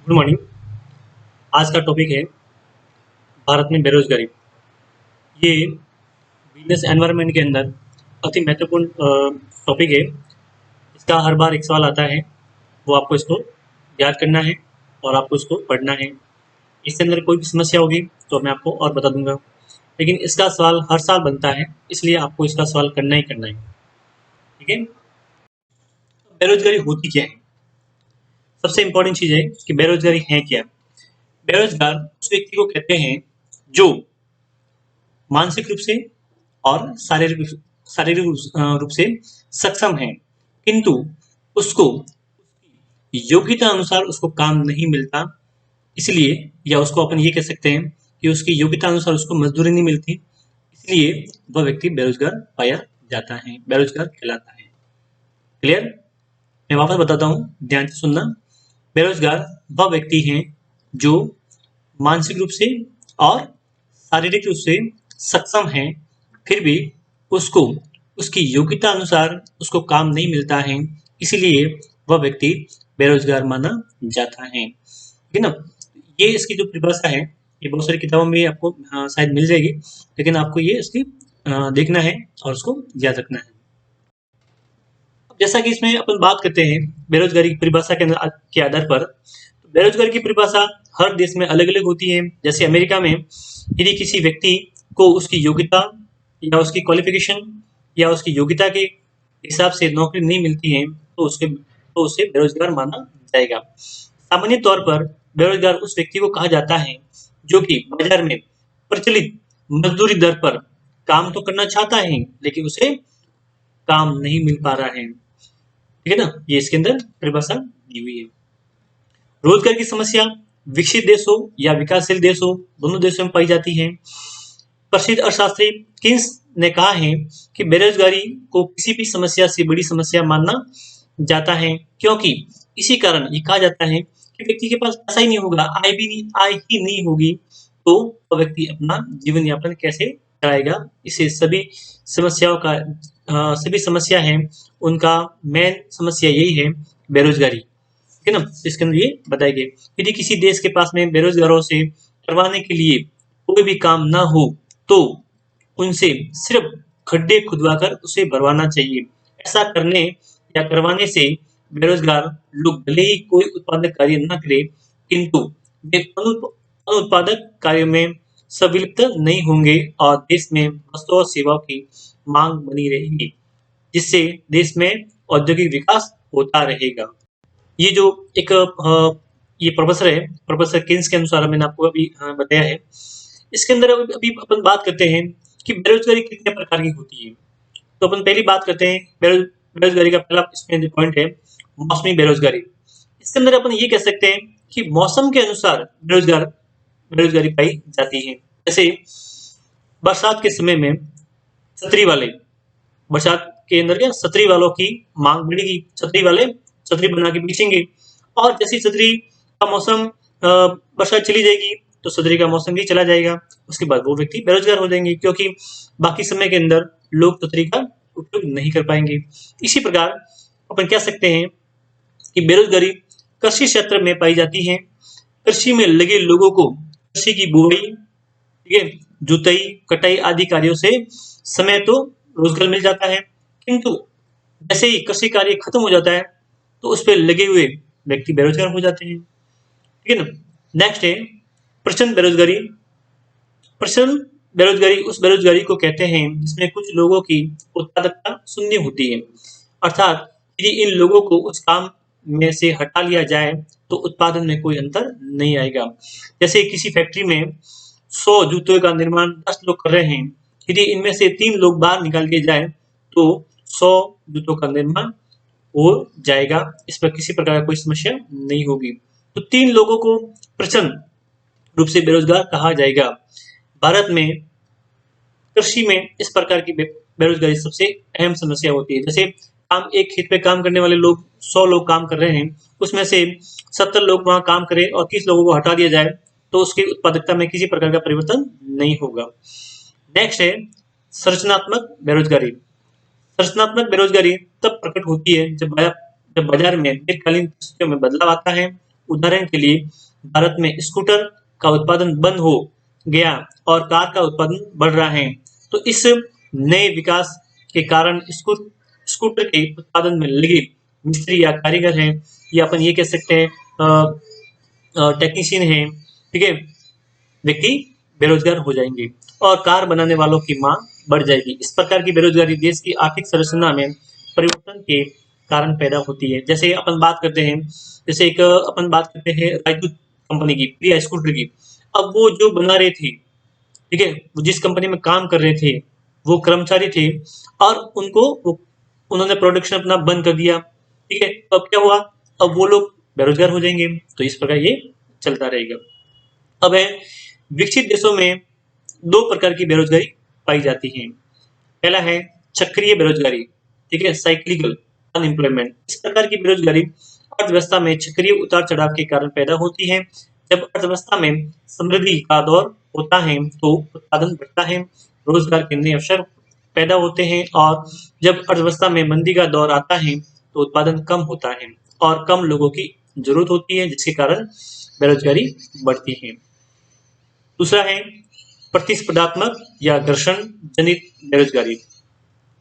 Good morning. आज का topic है भारत में बेरोजगारी। ये बिजनेस एनवायरनमेंट के अंदर अति महत्वपूर्ण टॉपिक है। इसका हर बार एक सवाल आता है, वो आपको इसको याद करना है और आपको इसको पढ़ना है। इसके अंदर कोई भी समस्या होगी तो मैं आपको और बता दूंगा, लेकिन इसका सवाल हर साल बनता है, इसलिए आपको इसका सवाल करना ही करना है। ठीक है। बेरोजगारी होती क्या है? सबसे इंपॉर्टेंट चीज है कि बेरोजगारी है क्या। बेरोजगार उस व्यक्ति को कहते हैं जो मानसिक रूप से और शारीरिक रूप से सक्षम है, किंतु उसको योग्यता अनुसार उसको काम नहीं मिलता, इसलिए, या उसको अपन ये कह सकते हैं कि उसकी योग्यता अनुसार उसको मजदूरी नहीं मिलती, इसलिए वह व्यक्ति बेरोजगार पाया जाता है, बेरोजगार कहलाता है। क्लियर? मैं वापस बताता हूँ, ध्यान से सुनना। बेरोजगार वह व्यक्ति है जो मानसिक रूप से और शारीरिक रूप से सक्षम है, फिर भी उसको उसकी योग्यता अनुसार उसको काम नहीं मिलता है, इसीलिए वह व्यक्ति बेरोजगार माना जाता है। ठीक है ना? ये इसकी जो परिभाषा है, ये बहुत सारी किताबों में आपको शायद मिल जाएगी, लेकिन आपको ये इसकी देखना है और उसको याद रखना है। जैसा कि इसमें अपन बात करते हैं बेरोजगारी की परिभाषा के आधार पर, तो बेरोजगारी की परिभाषा हर देश में अलग अलग होती है। जैसे अमेरिका में यदि किसी व्यक्ति को उसकी योग्यता या उसकी क्वालिफिकेशन या उसकी योग्यता के हिसाब से नौकरी नहीं मिलती है तो उसे बेरोजगार माना जाएगा। सामान्य तौर पर बेरोजगार उस व्यक्ति को कहा जाता है जो कि बाजार में प्रचलित मजदूरी दर पर काम तो करना चाहता है, लेकिन उसे काम नहीं मिल पा रहा है। ठीक है ना? ये इसके अंदर परिभाषा दी हुई है। रोजगार की समस्या विकसित देश हो या विकासशील देश हो, दोनों देशों में पाई जाती है। प्रसिद्ध अर्थशास्त्री किन्स ने कहा है कि बेरोजगारी को किसी भी समस्या से बड़ी समस्या मानना जाता है, क्योंकि इसी कारण ये कहा जाता है कि व्यक्ति के पास पैसा ही नहीं होगा, आय ही नहीं होगी, तो वह व्यक्ति अपना जीवन यापन कैसे चलाएगा। इसे सभी समस्या है, उनका मेन समस्या यही है, बेरोजगारी। ठीक है ना? इसके अंदर ये बताया गया, यदि किसी देश के पास में बेरोजगारों से करवाने के लिए कोई भी काम ना हो तो उनसे सिर्फ खड्डे खुदवाकर उसे भरवाना चाहिए। ऐसा करने या करवाने से बेरोजगार लोग भले ही कोई उत्पादक कार्य न करें, किंतु वे अनुत्पादक कार्य में संलिप्त नहीं होंगे और देश में वस्तुओं और सेवाओं की मांग बनी रहेगी, जिससे देश में औद्योगिक विकास होता रहेगा। ये जो एक ये प्रोफेसर है, प्रोफेसर किन्स के अनुसार मैंने आपको अभी बताया है। इसके अंदर अभी अपन बात करते हैं कि बेरोजगारी कितने प्रकार की होती है। तो अपन पहली बात करते हैं बेरोजगारी का पहला इसमें जो पॉइंट है, मौसमी बेरोजगारी। इसके अंदर अपन ये कह सकते हैं कि मौसम के अनुसार बेरोजगारी पाई जाती है। जैसे बरसात के समय में छतरी वाले, बरसात के अंदर क्या छतरी वालों की मांग बढ़ेगी, छतरी वाले छतरी बना के बेचेंगे, और जैसी छतरी का मौसम बरसात चली जाएगी तो छतरी का मौसम भी चला जाएगा, उसके बाद वो व्यक्ति बेरोजगार हो जाएंगे, क्योंकि बाकी समय के अंदर लोग छतरी का उपयोग नहीं कर पाएंगे। इसी प्रकार अपन कह सकते हैं कि बेरोजगारी कृषि क्षेत्र में पाई जाती है। कृषि में लगे लोगों को कृषि की बुवाई, ठीक है, जुताई, कटाई आदि कार्यों से समय तो रोजगार मिल जाता है, किंतु जैसे ही कृषि कार्य खत्म हो जाता है तो उस पर लगे हुए व्यक्ति बेरोजगार हो जाते हैं। ठीक है ना? नेक्स्ट है प्रचंड बेरोजगारी। प्रचंड बेरोजगारी उस बेरोजगारी को कहते हैं जिसमें कुछ लोगों की उत्पादकता शून्य होती है, अर्थात यदि इन लोगों को उस काम में से हटा लिया जाए तो उत्पादन में कोई अंतर नहीं आएगा। जैसे किसी फैक्ट्री में 100 जूतों का निर्माण 10 लोग कर रहे हैं, यदि इनमें से 3 लोग बाहर निकाल दिए जाए तो 100 जूतों का निर्माण हो जाएगा, इस पर किसी प्रकार का कोई समस्या नहीं होगी। तो 3 लोगों को प्रचंड रूप से बेरोजगार कहा जाएगा। भारत में कृषि में इस प्रकार की बेरोजगारी सबसे अहम समस्या होती है। जैसे एक खेत पे काम करने वाले लोग 100 लोग काम कर रहे हैं, उसमें से 70 लोग वहां काम करें और 30 लोगों को हटा दिया जाए तो उसकी उत्पादकता में किसी प्रकार का परिवर्तन नहीं होगा। नेक्स्ट है संरचनात्मक बेरोजगारी। संरचनात्मक बेरोजगारी तब प्रकट होती है जब बाजार में दीर्घकालीन परिस्थितियों में बदलाव आता है उदाहरण के लिए भारत में स्कूटर का उत्पादन बंद हो गया और कार का उत्पादन बढ़ रहा है। तो इस नए विकास के कारण स्कूटर के उत्पादन में लगे मिस्त्री या कारीगर हैं, या अपन ये कह सकते हैं टेक्नीशियन हैं, ठीक है, व्यक्ति बेरोजगार हो जाएंगे और कार बनाने वालों की मांग बढ़ जाएगी। इस प्रकार की बेरोजगारी देश की आर्थिक संरचना में परिवर्तन के कारण पैदा होती है। जैसे अपन बात करते हैं, जैसे एक अपन बात करते हैं राजदूत कंपनी की, प्रिया स्कूटर की। अब वो जो बना रहे थे, ठीक है, वो जिस कंपनी में काम कर रहे थे, वो कर्मचारी थे और उन्होंने प्रोडक्शन अपना बंद कर दिया, ठीक है। तो अब क्या हुआ, अब वो लोग बेरोजगार हो जाएंगे। तो इस प्रकार ये चलता रहेगा। अब है, विकसित देशों में दो प्रकार की बेरोजगारी पाई जाती है। पहला है चक्रीय बेरोजगारी, ठीक है, साइक्लिकल अनएम्प्लॉयमेंट। इस प्रकार की बेरोजगारी अर्थव्यवस्था में चक्रीय उतार चढ़ाव के कारण पैदा होती है। जब अर्थव्यवस्था में समृद्धि का दौर होता है तो उत्पादन बढ़ता है, रोजगार के नए अवसर पैदा होते हैं, और जब अर्थव्यवस्था में मंदी का दौर आता है तो उत्पादन कम होता है और कम लोगों की जरूरत होती है, जिसके कारण बेरोजगारी बढ़ती है। दूसरा है प्रतिस्पर्धात्मक या घर्षण जनित बेरोजगारी।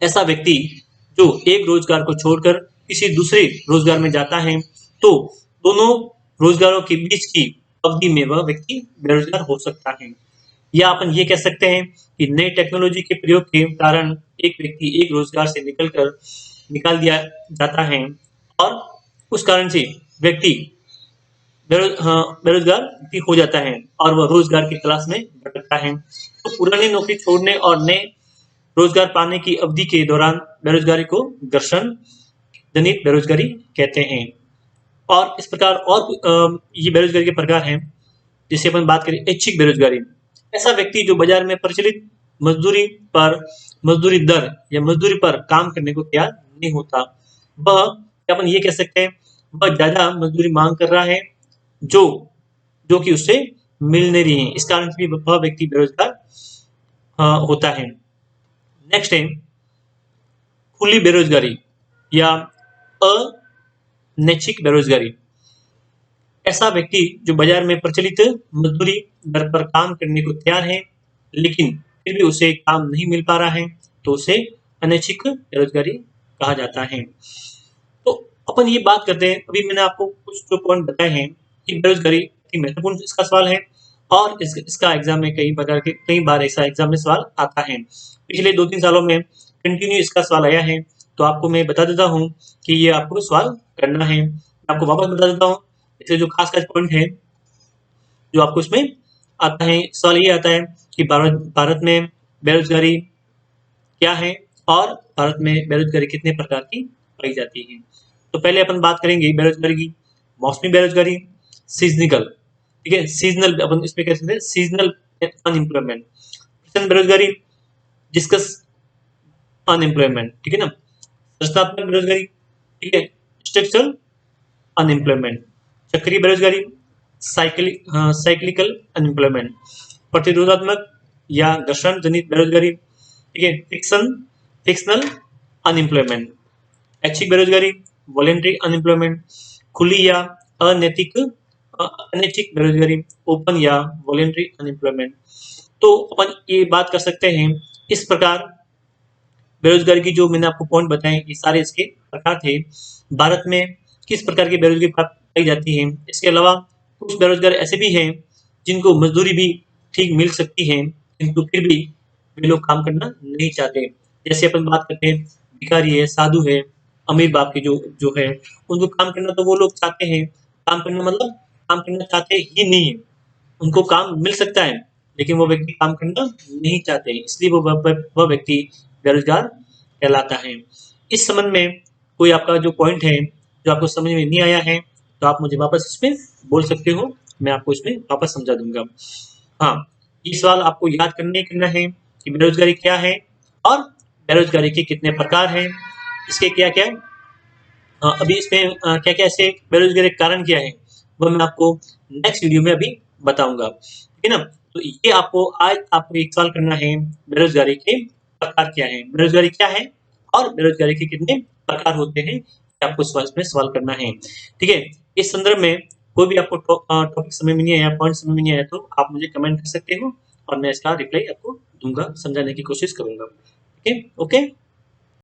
ऐसा व्यक्ति जो एक रोजगार को छोड़कर किसी दूसरे रोजगार में जाता है, तो दोनों रोजगारों के बीच की अवधि में वह व्यक्ति बेरोजगार हो सकता है। या अपन ये कह सकते हैं कि नई टेक्नोलॉजी के प्रयोग के कारण एक व्यक्ति एक रोजगार से निकाल दिया जाता है और उस कारण से व्यक्ति बेरोजगार भी हो जाता है और वह रोजगार की तलाश में भटकता है। तो पुरानी नौकरी छोड़ने और नए रोजगार पाने की अवधि के दौरान बेरोजगारी को घर्षण जनित बेरोजगारी कहते हैं। और इस प्रकार और ये बेरोजगारी के प्रकार हैं। जैसे अपन बात करें ऐच्छिक बेरोजगारी, ऐसा व्यक्ति जो बाजार में प्रचलित मजदूरी दर या मजदूरी पर काम करने को तैयार नहीं होता, वह अपन ये कह सकते हैं वह ज्यादा मजदूरी मांग कर रहा है जो जो कि उससे मिल नहीं रही है, इस कारण से भी वह व्यक्ति बेरोजगार होता है। नेक्स्ट है खुली बेरोजगारी या अनैच्छिक बेरोजगारी। ऐसा व्यक्ति जो बाजार में प्रचलित मजदूरी दर पर काम करने को तैयार है लेकिन फिर भी उसे काम नहीं मिल पा रहा है, तो उसे अनैच्छिक बेरोजगारी कहा जाता है। तो अपन ये बात करते हैं, अभी मैंने आपको कुछ जो पॉइंट बताए हैं कि बेरोजगारी की महत्वपूर्ण इसका सवाल है और इसका एग्जाम में कई बार ऐसा एग्जाम में सवाल आता है। पिछले 2-3 सालों में कंटिन्यू इसका सवाल आया है, तो आपको मैं बता देता हूँ कि ये आपको सवाल करना है। मैं आपको वापस बता देता हूँ, इससे जो खास पॉइंट है जो आपको इसमें आता है, सवाल ये आता है कि भारत में बेरोजगारी क्या है और भारत में बेरोजगारी कितने प्रकार की पाई जाती है। तो पहले अपन बात करेंगे बेरोजगारी की, मौसमी बेरोजगारी, सीजनिकल, ठीक है, सीजनल अपन इसमें कह सकते हैं सीजनल अनएम्प्लॉयमेंट, बेरोजगारी, डिस्कस अनएम्प्लॉयमेंट, ठीक है ना, रचनात्मक बेरोजगारी, ठीक है, स्ट्रक्चरल अनएम्प्लॉयमेंट, चक्रीय बेरोजगारी, साइक्लिकल अनएम्प्लॉयमेंट, प्रतिरोधात्मक या घर्षण जनित बेरोजगारी, ठीक है, फिक्शनल अनएम्प्लॉयमेंट, ऐच्छिक बेरोजगारी, वॉलेंटरी अनएम्प्लॉयमेंट, खुली या अनैच्छिक बेरोजगारी, ओपन या वॉलेंटरी अनएम्प्लॉयमेंट। तो अपन ये बात कर सकते हैं, इस प्रकार बेरोजगारी की जो मैंने आपको पॉइंट बताए ये सारे इसके प्रकार थे। भारत में किस प्रकार की बेरोजगारी पाई जाती है, इसके अलावा कुछ बेरोजगार ऐसे भी हैं जिनको मजदूरी भी ठीक मिल सकती है किंतु फिर भी वे लोग काम करना नहीं चाहते। जैसे अपन बात करते हैं भिखारी है, साधु है, अमीर बाप के जो है, उनको काम करना तो वो लोग चाहते हैं, काम करना मतलब काम करना चाहते ही नहीं है, उनको काम मिल सकता है लेकिन वो व्यक्ति काम करना नहीं चाहते, इसलिए वह व्यक्ति बेरोजगार कहलाता है। इस संबंध में कोई आपका जो पॉइंट है जो आपको समझ में नहीं आया है तो आप मुझे वापस इसमें बोल सकते हो, मैं आपको इसमें वापस समझा दूंगा। हाँ, ये सवाल आपको याद करना है कि बेरोजगारी क्या है और बेरोजगारी के कितने प्रकार हैं, इसके क्या क्या अभी इसमें क्या क्या ऐसे बेरोजगारी के कारण क्या है वो मैं आपको नेक्स्ट वीडियो में अभी बताऊंगा, ठीक है ना। तो ये आज आपको एक सवाल करना है, बेरोजगारी के प्रकार क्या है, बेरोजगारी क्या है और बेरोजगारी के कितने प्रकार होते हैं, आपको इसमें सवाल करना है, ठीक है। इस संदर्भ में कोई भी आपको टॉपिक समझ में नहीं आया, पॉइंट समझ में नहीं आया, तो आप मुझे कमेंट कर सकते हो और मैं इसका रिप्लाई आपको दूंगा, समझाने की कोशिश करूंगा। Okay okay.